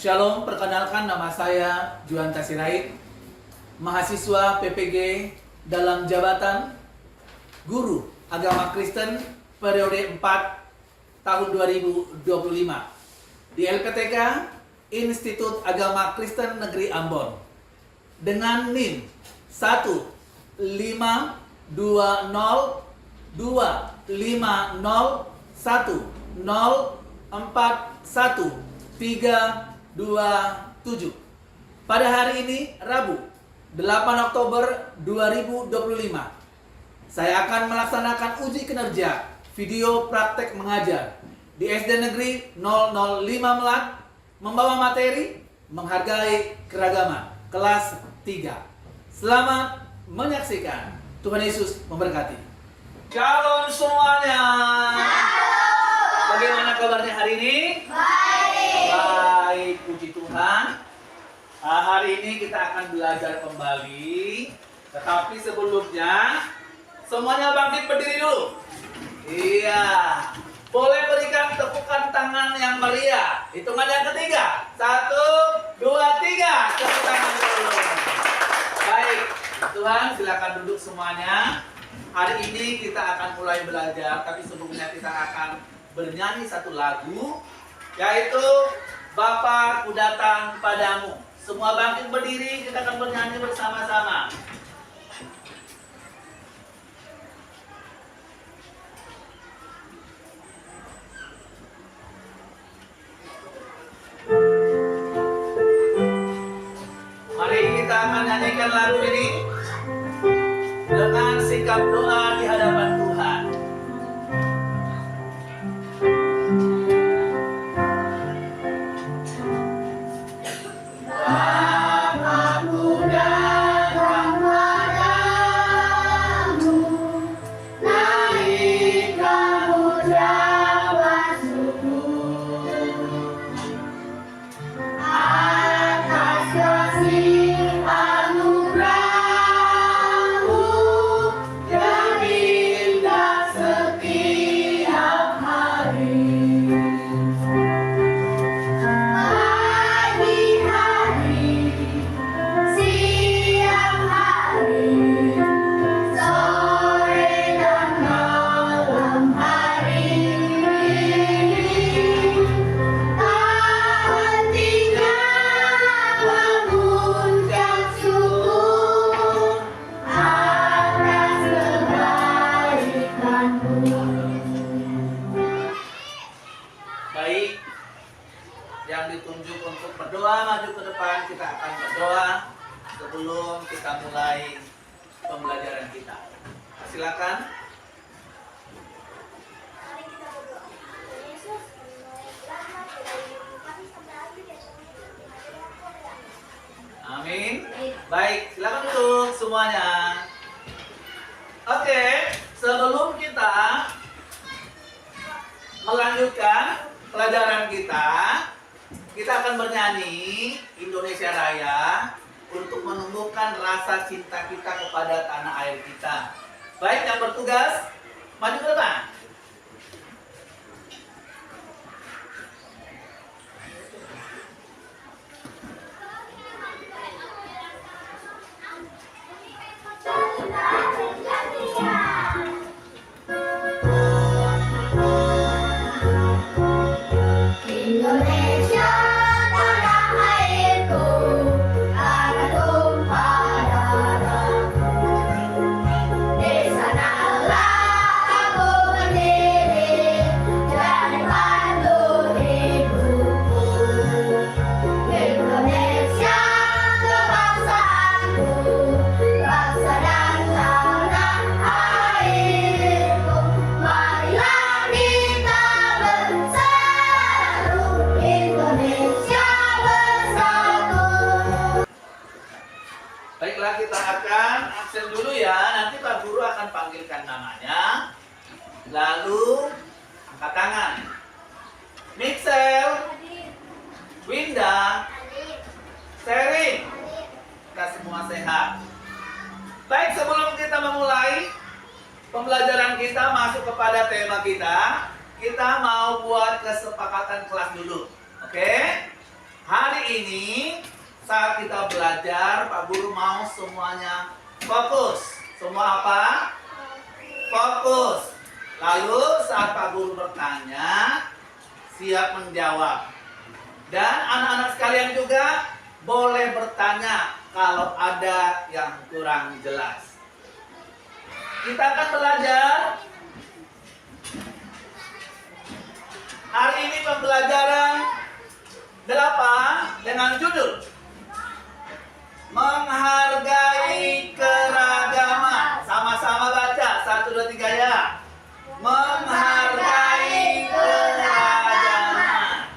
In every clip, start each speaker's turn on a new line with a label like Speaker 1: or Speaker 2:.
Speaker 1: Shalom, perkenalkan nama saya Juan Sirait, mahasiswa PPG dalam jabatan Guru Agama Kristen periode 4 tahun 2025 di LPTK Institut Agama Kristen Negeri Ambon dengan NIM 1502021041327. Pada hari ini Rabu 8 Oktober 2025 saya akan melaksanakan uji kinerja video praktek mengajar di SD Negeri 005 Melak, membawa materi menghargai keragaman kelas 3. Selamat menyaksikan. Tuhan Yesus memberkati. Shalom semuanya. Bagaimana kabarnya hari ini? Baik, puji Tuhan. Hari ini kita akan belajar kembali. Tetapi sebelumnya semuanya bangkit berdiri dulu. Iya. Boleh berikan tepukan tangan yang meriah. Hitungan yang ketiga. 1, 2, 3. Tepuk tangan dulu. Baik. Tuhan, silakan duduk semuanya. Hari ini kita akan mulai belajar. Tapi sebelumnya kita akan bernyanyi satu lagu, yaitu Bapa Ku Datang Padamu. Semua bangkit berdiri, kita akan bernyanyi bersama-sama. Mari kita akan nyanyikan lagu ini dengan sikap doa di hadapan Tuhan. Baik, yang ditunjuk untuk berdoa maju ke depan, kita akan berdoa sebelum kita mulai pembelajaran kita. Silakan. Amin. Baik, silakan duduk semuanya. Oke, sebelum kita melanjutkan pelajaran kita akan bernyanyi Indonesia Raya untuk menumbuhkan rasa cinta kita kepada tanah air kita. Baik, yang bertugas maju ke depan. Baiklah, kita akan absen dulu ya. Nanti Pak Guru akan panggilkan namanya. Lalu angkat tangan. Mixel, Winda, Sering, kita semua sehat. Baik, sebelum kita memulai pembelajaran kita masuk kepada tema kita mau buat kesepakatan kelas dulu. Oke? Hari ini saat kita belajar, Pak Guru mau semuanya fokus. Semua apa? Fokus. Lalu saat Pak Guru bertanya, siap menjawab. Dan anak-anak sekalian juga boleh bertanya kalau ada yang kurang jelas. Kita akan belajar. Hari ini pembelajaran 8 dengan judul Menghargai Keragaman. Sama-sama baca 1, 2, 3 ya. Menghargai keragaman.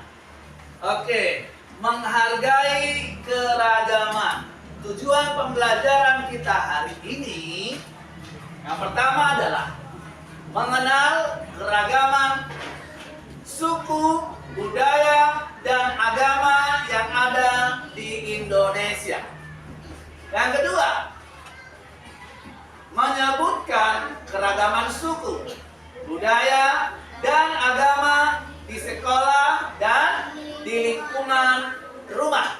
Speaker 1: Oke, menghargai keragaman. Tujuan pembelajaran kita hari ini yang pertama adalah mengenal keragaman suku, budaya, dan agama yang ada di Indonesia. Yang kedua, menyebutkan keragaman suku, budaya, dan agama di sekolah dan di lingkungan rumah.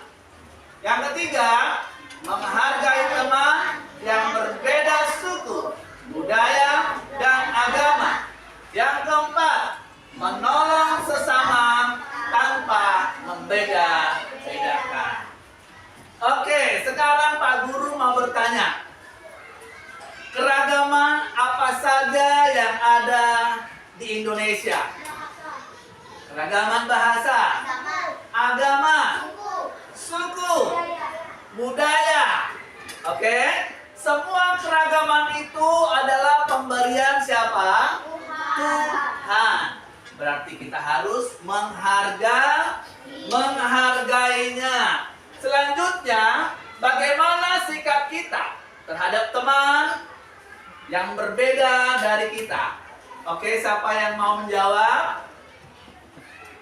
Speaker 1: Yang ketiga, menghargai teman yang berbeda suku, budaya, dan agama. Yang keempat, menolong sesama tanpa membeda-bedakan. Oke, sekarang Pak Guru mau bertanya. Keragaman apa saja yang ada di Indonesia? Keragaman bahasa, agama, suku, budaya. Oke, semua keragaman itu adalah pemberian siapa? Tuhan. Berarti kita harus menghargainya. Selanjutnya, bagaimana sikap kita terhadap teman yang berbeda dari kita? Oke, siapa yang mau menjawab?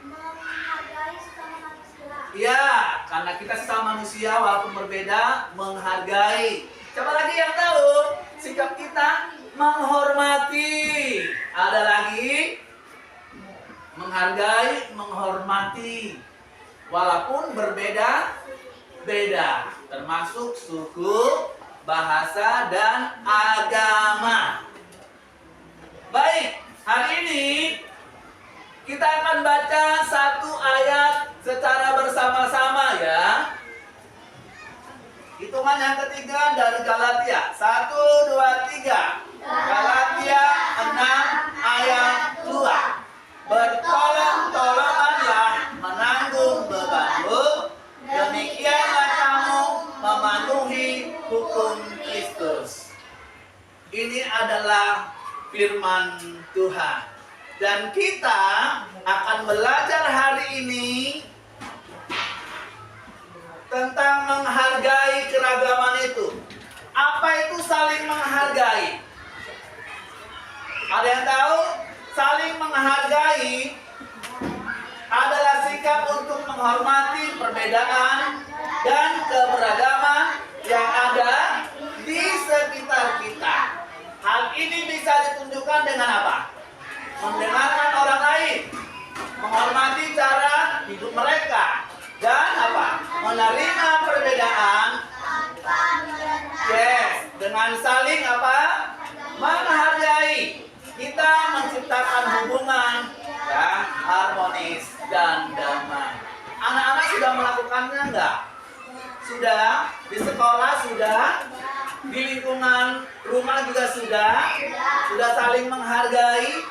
Speaker 2: Menghargai sesama manusia.
Speaker 1: Ya, karena kita sesama manusia walaupun berbeda, menghargai. Siapa lagi yang tahu? Sikap kita menghormati. Ada lagi? Menghargai, menghormati. Walaupun berbeda-beda, termasuk suku, bahasa, dan agama. Baik, hari ini kita akan baca satu ayat secara bersama-sama ya. Hitungan yang ketiga dari Galatia. 1, 2, 3. Galatia 6 ayat 2. Bertolong-tolonganlah menanggung bebanmu, demikianlah kamu memenuhi hukum Kristus. Ini adalah firman Tuhan. Dan kita akan belajar hari ini tentang menghargai keragaman itu. Apa itu saling menghargai? Ada yang tahu? Saling menghargai adalah sikap untuk menghormati perbedaan dan keberagaman yang ada di sekitar kita. Hal ini bisa ditunjukkan dengan apa? Mendengarkan orang lain, menghormati cara hidup mereka, dan apa? Menerima perbedaan. Yes, dengan saling apa? Menghargai. Kita menciptakan hubungan yang harmonis dan damai. Anak-anak sudah melakukannya enggak? Sudah? Di sekolah sudah? Di lingkungan rumah juga sudah? Sudah saling menghargai?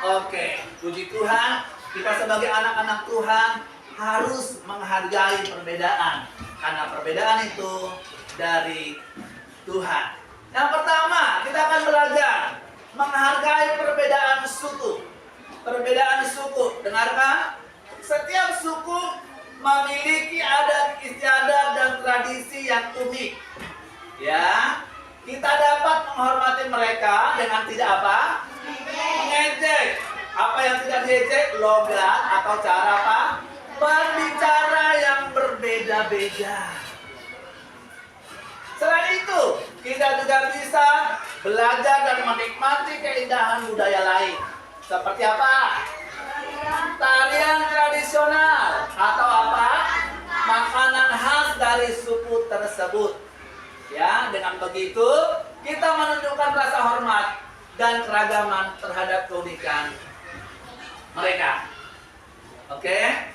Speaker 1: Oke, puji Tuhan, kita sebagai anak-anak Tuhan harus menghargai perbedaan. Karena perbedaan itu dari Tuhan. Yang pertama, kita akan belajar menghargai perbedaan suku. Perbedaan suku, dengarkan. Setiap suku memiliki adat istiadat dan tradisi yang unik. Ya, kita dapat menghormati mereka dengan tidak apa? Mengejek. Apa yang tidak diejek? Logat atau cara apa? Berbicara yang berbeda-beda. Selain itu, kita juga bisa belajar dan menikmati keindahan budaya lain. Seperti apa? Tarian tradisional atau apa? tersebut. Ya, dengan begitu kita menunjukkan rasa hormat dan keragaman terhadap keunikan mereka. Oke?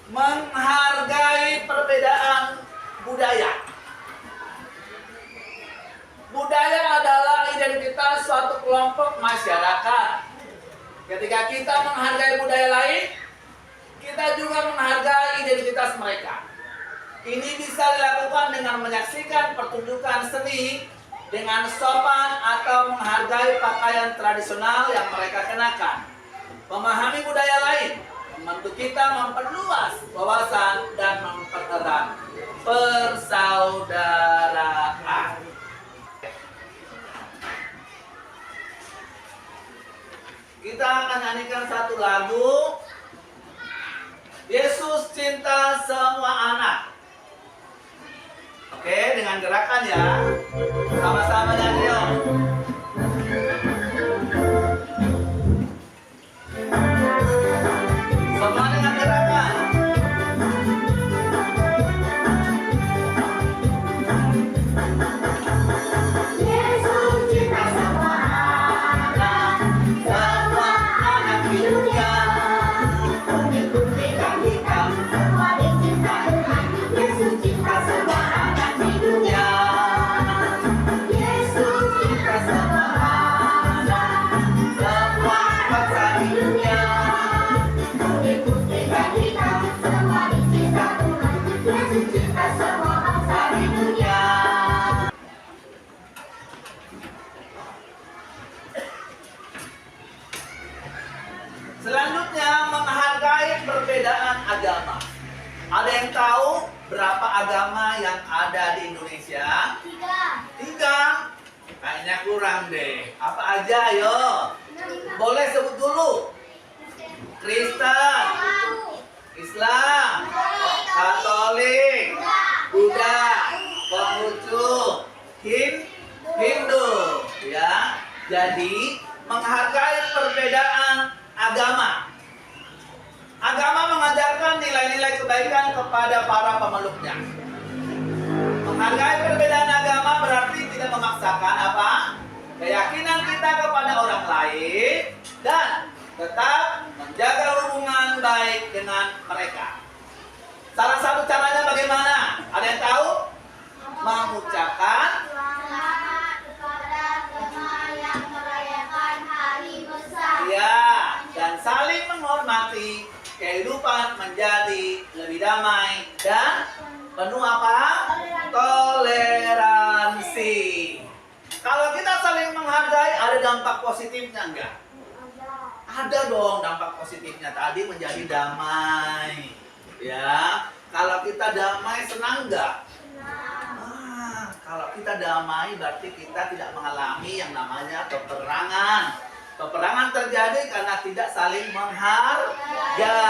Speaker 1: Menghargai perbedaan budaya. Budaya adalah identitas suatu kelompok masyarakat. Ketika kita menghargai budaya lain, kita juga menghargai identitas mereka. Ini bisa dilakukan dengan menyaksikan pertunjukan seni dengan sopan atau menghargai pakaian tradisional yang mereka kenakan. Memahami budaya lain membantu kita memperluas wawasan dan mempererat persaudaraan. Kita akan nyanyikan satu lagu. Yesus cinta semua anak. Oke, dengan gerakan ya. Sama-sama nyanyi yuk. Semua dengan gerakan.
Speaker 2: Yesus cinta semua anak, semua anak di dunia. Pengikut dan kita semua dicinta Tuhan. Yesus cinta semua anak di dunia. Yesus cinta semua anak, semua bangsa di dunia. Pengikut dan kita semua dicinta Tuhan. Yesus cinta semua bangsa di dunia.
Speaker 1: Selanjutnya, menghargai perbedaan agama. Ada yang tahu berapa agama yang ada di Indonesia? 3. Kayaknya kurang deh. Apa aja ayo? Boleh sebut dulu. Kristen, Islam, Katolik, Buddha, Konghucu, Hindu, ya. Jadi menghargai perbedaan agama. Agama mengajarkan nilai-nilai kebaikan kepada para pemeluknya. Menghargai perbedaan agama berarti tidak memaksakan apa? Keyakinan kita kepada orang lain dan tetap menjaga hubungan baik dengan mereka. Salah satu caranya bagaimana? Ada yang tahu? Mengucapkan
Speaker 2: Selamat kepada jemaah yang merayakan hari besar.
Speaker 1: ya, dan saling menghormati. Kehidupan menjadi lebih damai dan penuh apa? Toleransi. Kalau kita saling menghargai, ada dampak positifnya enggak? Ada dong dampak positifnya. Tadi menjadi damai. Ya, kalau kita damai senang enggak? Kalau kita damai berarti kita tidak mengalami yang namanya peperangan. Peperangan terjadi karena tidak saling menghargai.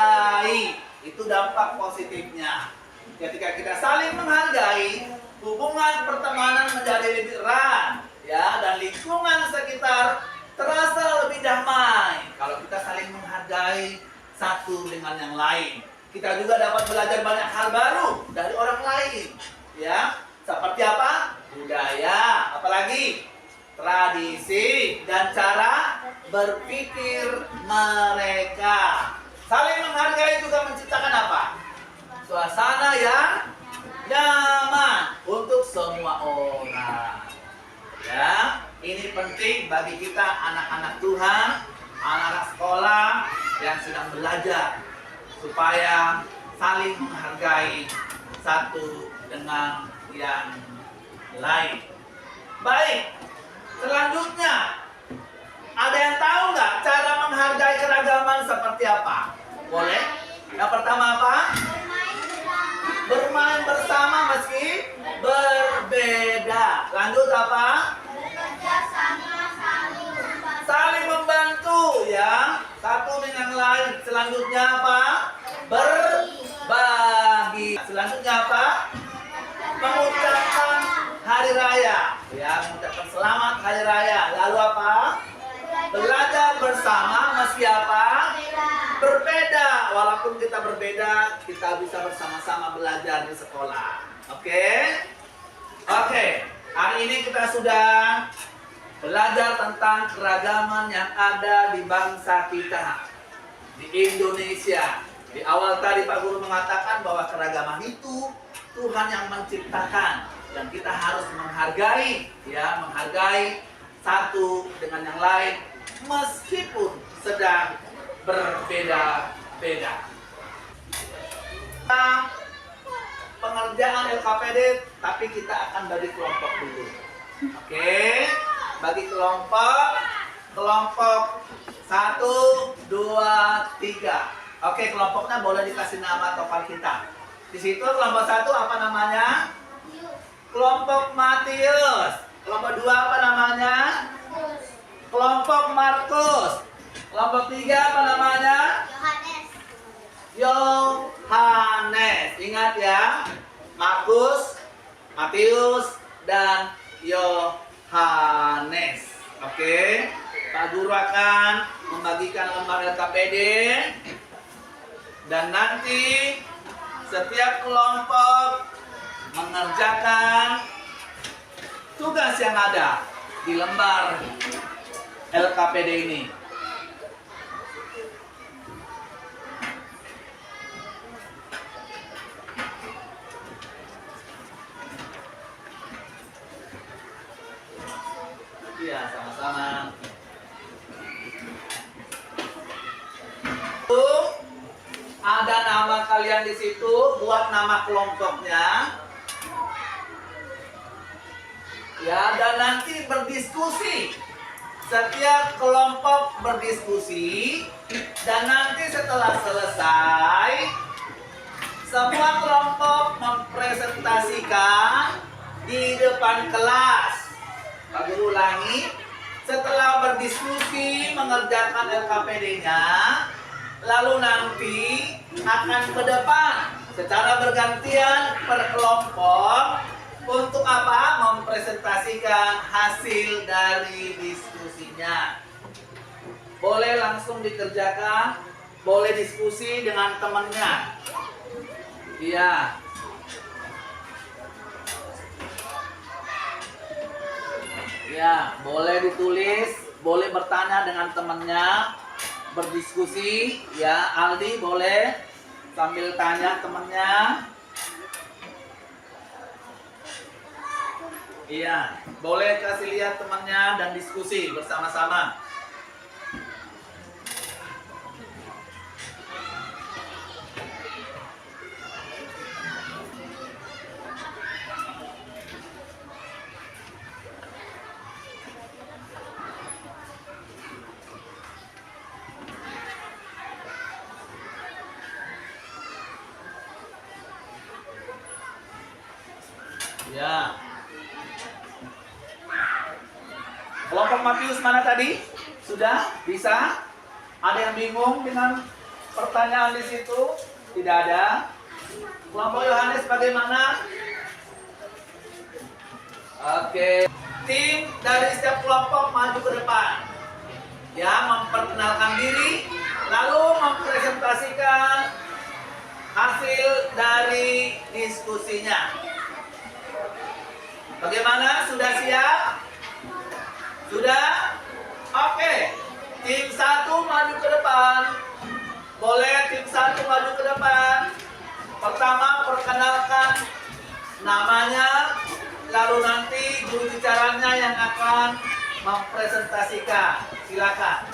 Speaker 1: Itu dampak positifnya. Ketika kita saling menghargai, hubungan pertemanan menjadi lebih erat, ya, dan lingkungan sekitar terasa lebih damai. Kalau kita saling menghargai satu dengan yang lain, kita juga dapat belajar banyak hal baru dari orang lain, ya. Seperti apa? Budaya, apalagi tradisi dan cara berpikir mereka. Saling menghargai juga menciptakan apa? Suasana yang nyaman untuk semua orang. Ya, ini penting bagi kita anak-anak Tuhan, anak-anak sekolah yang sedang belajar supaya saling menghargai satu dengan yang lain. Baik, selanjutnya ada yang tahu nggak cara menghargai keragaman seperti apa? Boleh? Yang pertama apa? Bermain bersama meski berbeda. Lanjut apa?
Speaker 2: Bekerja sama, saling membantu.
Speaker 1: Saling membantu ya, satu dengan lain. Selanjutnya apa? Berbagi. Selanjutnya apa? Mengucapkan hari raya. Ya, mengucapkan selamat hari raya. Lalu apa? Belajar bersama meski apa? Berbeda. Walaupun kita berbeda, kita bisa bersama-sama belajar di sekolah. Oke? Oke, hari ini kita sudah belajar tentang keragaman yang ada di bangsa kita, di Indonesia. Di awal tadi Pak Guru mengatakan bahwa keragaman itu Tuhan yang menciptakan dan kita harus menghargai, ya, menghargai satu dengan yang lain meskipun sedang berbeda-beda. Pengerjaan LKPD, tapi kita akan bagi kelompok dulu. Oke, bagi kelompok 1, 2, 3. Oke, kelompoknya boleh dikasih nama topan kita. Di situ kelompok 1 apa namanya? Kelompok Matius. Kelompok 2 apa namanya? Kelompok Markus. Kelompok 3 apa namanya? Yohanes. Ingat ya, Markus, Matius, dan Yohanes. Oke, Pak Guru akan membagikan lembar LKPD dan nanti setiap kelompok mengerjakan tugas yang ada di lembar LKPD ini. Iya, sama-sama. Ada nama kalian di situ, buat nama kelompoknya. Ya, dan nanti berdiskusi. Setiap kelompok berdiskusi dan nanti setelah selesai semua kelompok mempresentasikan di depan kelas. Pak Guru ulangi, setelah berdiskusi mengerjakan LKPD-nya, lalu nanti akan ke depan secara bergantian per kelompok untuk apa? Mempresentasikan hasil dari diskusinya. Boleh langsung dikerjakan, boleh diskusi dengan temannya. Iya. Ya, boleh ditulis, boleh bertanya dengan temannya, berdiskusi. Ya, Aldi boleh sambil tanya temannya. Iya, boleh kasih lihat temannya dan diskusi bersama-sama. Ya. Kelompok Matius mana tadi? Sudah? Bisa? Ada yang bingung dengan pertanyaan di situ? Tidak ada. Kelompok Yohanes bagaimana? Oke. Tim dari setiap kelompok maju ke depan. Ya, memperkenalkan diri, lalu mempresentasikan hasil dari diskusinya. Bagaimana? Sudah siap? Sudah? Oke. Tim 1 maju ke depan. Boleh tim 1 maju ke depan. Pertama perkenalkan namanya, lalu nanti juru bicaranya yang akan mempresentasikan. Silakan.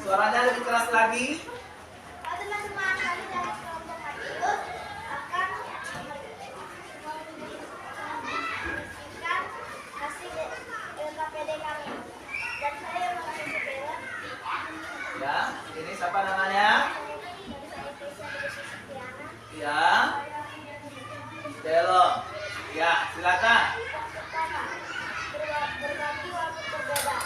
Speaker 1: Suaranya lebih keras lagi.
Speaker 2: Teman-teman kami dari kelompok Matius akan mempresentasikan hasil LKPD kami. Dan saya mengambil sepeda.
Speaker 1: Ya, ini siapa namanya? Ya. Delo. Ya, silakan.
Speaker 2: Pertama, berbagi walaupun berbeda.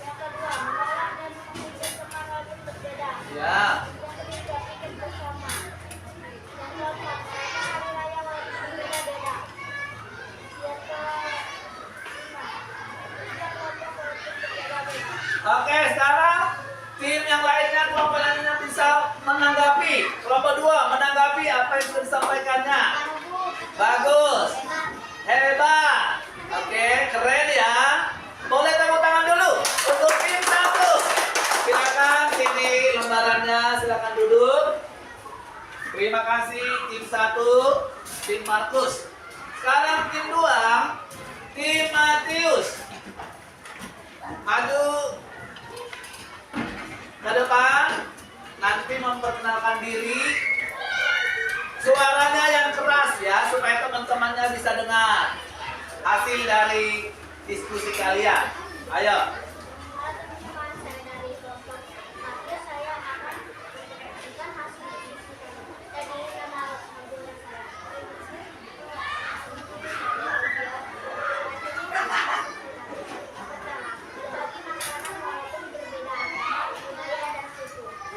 Speaker 2: Yang kedua, menolak dan memilih teman walaupun berbeda.
Speaker 1: Ya.
Speaker 2: Yang ketiga, pikir bersama. Yang keempat, merayakan hari raya walaupun berbeda-beda. Yang kelima, tidak kelompok walaupun berbeda-beda.
Speaker 1: Oke, sekarang Tim yang lainnya, kelompok lainnya bisa menanggapi. Kelompok 2 menanggapi apa yang sudah disampaikannya. Bagus. Hebat. Oke, keren ya. Boleh tepuk tangan dulu untuk tim 1. Silakan sini lembarannya, silakan duduk. Terima kasih tim 1, tim Markus. Sekarang tim 2, tim Matius. Maju ke depan, nanti memperkenalkan diri. Suaranya yang keras ya, supaya teman-temannya bisa dengar hasil dari diskusi kalian. Ayo.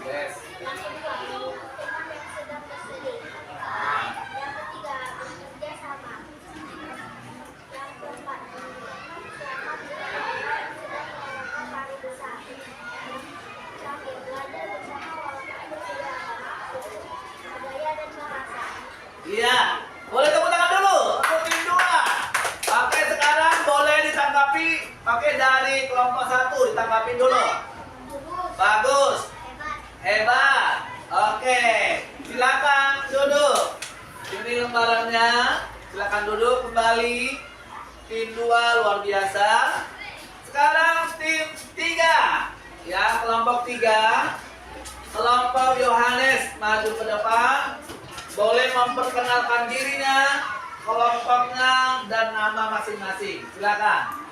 Speaker 1: Yes. Iya, boleh tepuk tangan dulu untuk tim 2. Oke, sekarang boleh ditanggapi. Oke, dari kelompok 1 ditanggapi dulu. Bagus. Hebat. Oke, silakan duduk. Ini lembarannya. Silakan duduk kembali. Tim 2 luar biasa. Sekarang tim 3. Ya, kelompok 3. Kelompok Yohanes maju ke depan. Boleh memperkenalkan dirinya, kelompoknya, dan nama masing-masing. Silakan.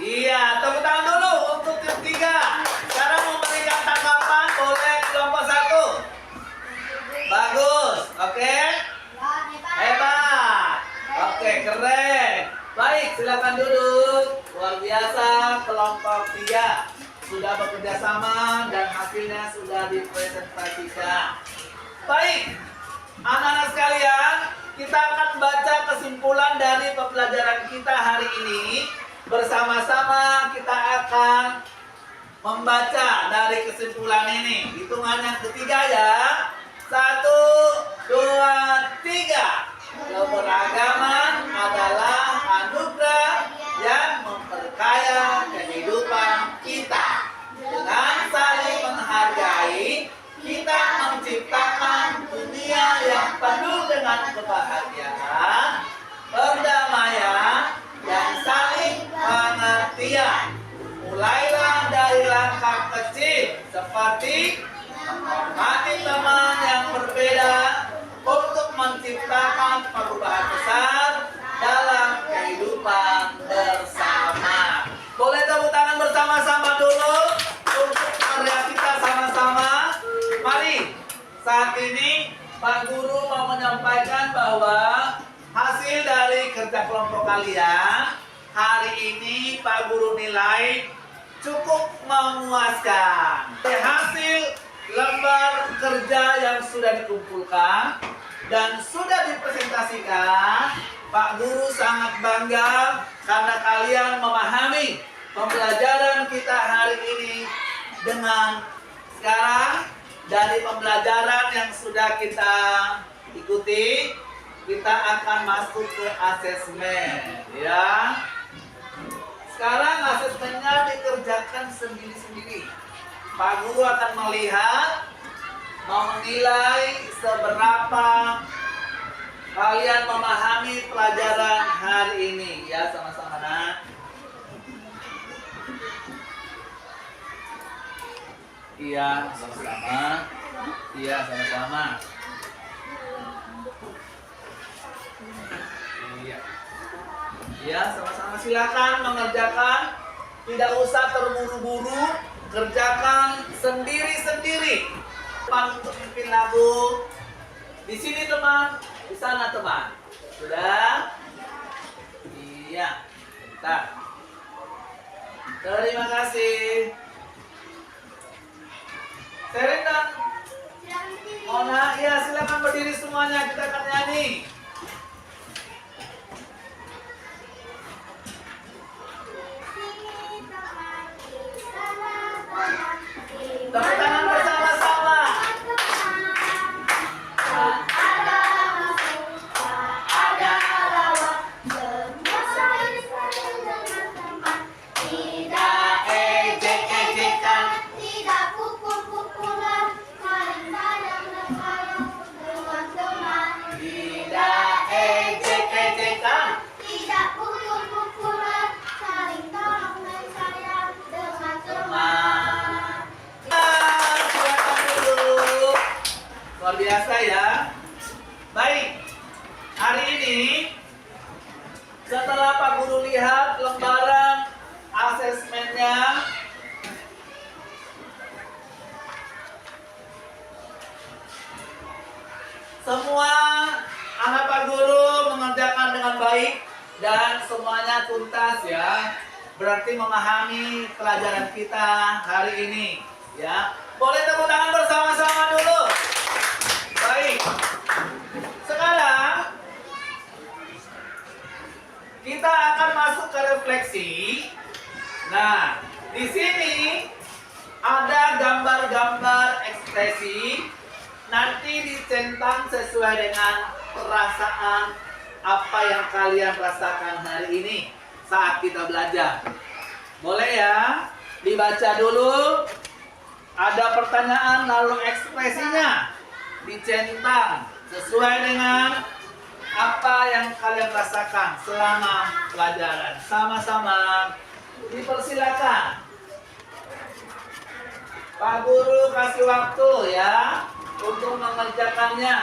Speaker 1: Iya, tepuk tangan dulu untuk tim 3. Sekarang memberikan tanggapan boleh kelompok 1. Bagus, oke. Hebat. Oke, keren. Baik, silakan duduk. Luar biasa, kelompok 3 sudah bekerja sama dan hasilnya sudah dipresentasikan. Baik, anak-anak sekalian, kita akan baca kesimpulan dari pembelajaran kita hari ini. Bersama-sama kita akan membaca dari kesimpulan ini. Hitungan yang ketiga ya. 1, 2, 3. Keberagaman adalah anugerah yang memperkaya kehidupan kita. Dengan saling menghargai, kita menciptakan dunia yang penuh dengan kebahagiaan, perdamaian, dan saling pengertian. Mulailah dari langkah kecil seperti menghormati teman yang berbeda untuk menciptakan perubahan besar dalam kehidupan bersama. Boleh tepuk tangan bersama-sama dulu untuk karya kita sama-sama. Mari, saat ini Pak Guru mau menyampaikan bahwa hasil dari kerja kelompok kalian hari ini Pak Guru nilai cukup memuaskan. Hasil lembar kerja yang sudah dikumpulkan dan sudah dipresentasikan, Pak Guru sangat bangga karena kalian memahami pembelajaran kita hari ini. Dengan sekarang dari pembelajaran yang sudah kita ikuti, kita akan masuk ke asesmen ya. Sekarang asesmennya dikerjakan sendiri-sendiri. Pak Guru akan melihat, menilai seberapa kalian memahami pelajaran hari ini ya, sama-sama nak. Iya, sama-sama. Iya, sama-sama. Iya. Iya, sama-sama, silakan mengerjakan. Tidak usah terburu-buru, kerjakan sendiri-sendiri. Teman untuk mimpin lagu. Di sini teman, di sana teman. Sudah? Iya. Bentar. Terima kasih. Sherin dan Mona, ya silakan berdiri semuanya, kita akan nyanyi. Tepuk tangan bersama-sama.
Speaker 2: Tidak ejek-ejekan, tidak pukul-pukulan, saling sayang dan sayang dengan teman.
Speaker 1: Tidak ejek-ejekan,
Speaker 2: Tidak pukul-pukulan, saling tolong dan sayang dengan teman.
Speaker 1: teman. Silakan dulu. Luar biasa ya. Baik, hari ini setelah Pak Guru lihat lembaran asesmennya, semua anak Pak Guru mengerjakan dengan baik dan semuanya tuntas ya. Berarti memahami pelajaran kita hari ini ya. Boleh tepuk tangan bersama-sama dulu. Baik. Sekarang kita akan masuk ke refleksi. Nah, di sini ada gambar-gambar ekspresi. Nanti dicentang sesuai dengan perasaan apa yang kalian rasakan hari ini saat kita belajar. Boleh ya? Dibaca dulu. Ada pertanyaan lalu ekspresinya dicentang sesuai dengan apa yang kalian rasakan selama pelajaran. Sama-sama dipersilakan. Pak Guru kasih waktu ya untuk mengerjakannya.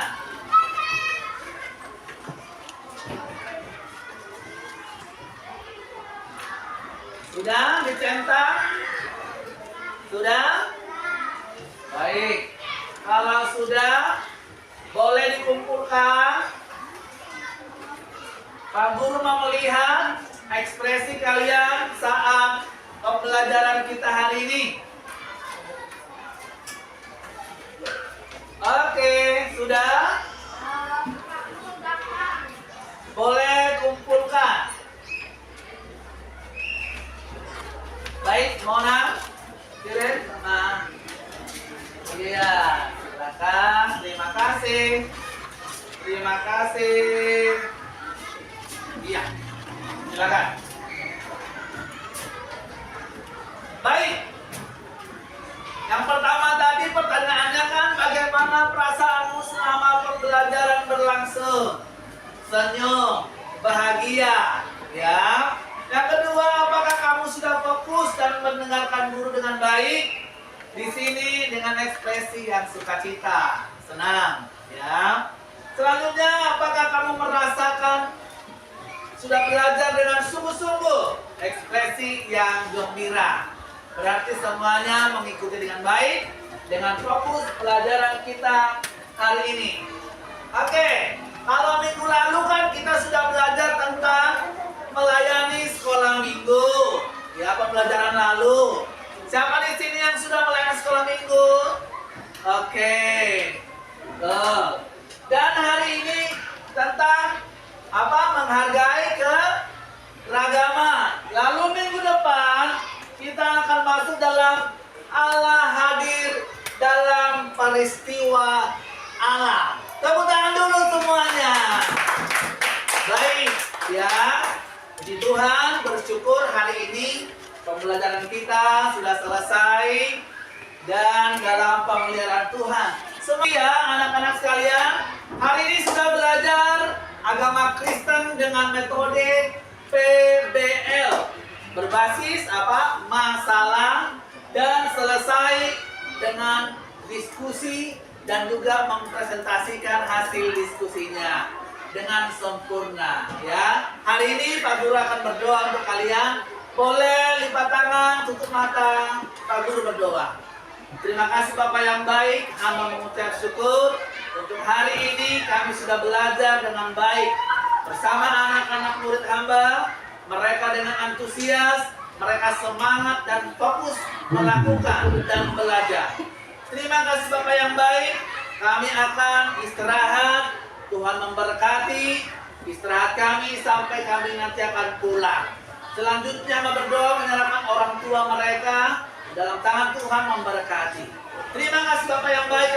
Speaker 1: Sudah dicentang? Sudah? Baik. Kalau sudah, boleh dikumpulkan. Pak Guru mau melihat ekspresi kalian saat pembelajaran kita hari ini. Oke, sudah? Boleh kumpulkan. Baik, Mona, Shirin, sama. Iya, silakan. Terima kasih. Terima kasih. Iya, silakan. Baik. Yang pertama tadi pertanyaannya kan bagaimana perasaanmu selama pembelajaran berlangsung? Senyum, bahagia, ya. Yang kedua, apakah kamu sudah fokus dan mendengarkan guru dengan baik? Di sini dengan ekspresi yang sukacita, senang, ya. Selanjutnya, apakah kamu merasakan sudah belajar dengan sungguh-sungguh? Ekspresi yang gembira. Berarti semuanya mengikuti dengan baik, dengan fokus pelajaran kita hari ini. Oke, kalau minggu lalu kan kita sudah belajar tentang melayani sekolah minggu, ya, pembelajaran lalu. Siapa di sini yang sudah melayani sekolah minggu? Oke, dan hari ini tentang apa? Menghargai keragaman. Lalu minggu depan kita akan masuk dalam Allah hadir dalam peristiwa alam. Tepuk tangan dulu semuanya. Baik, ya. Puji Tuhan, bersyukur hari ini pembelajaran kita sudah selesai dan dalam pemeliharaan Tuhan. Semua ya anak-anak sekalian, hari ini sudah belajar agama Kristen dengan metode PBL. Berbasis apa? Masalah, dan selesai dengan diskusi dan juga mempresentasikan hasil diskusinya dengan sempurna, ya. Hari ini Pak Guru akan berdoa untuk kalian. Boleh lipat tangan, tutup mata, Pak Guru berdoa. Terima kasih Bapak yang baik, hamba mengucap syukur untuk hari ini kami sudah belajar dengan baik bersama anak-anak murid hamba. Mereka dengan antusias, mereka semangat dan fokus melakukan dan belajar. Terima kasih Bapak yang baik. Kami akan istirahat. Tuhan memberkati istirahat kami sampai kami nanti akan pulang. Selanjutnya berdoa menyerahkan orang tua mereka dalam tangan Tuhan memberkati. Terima kasih Bapak yang baik.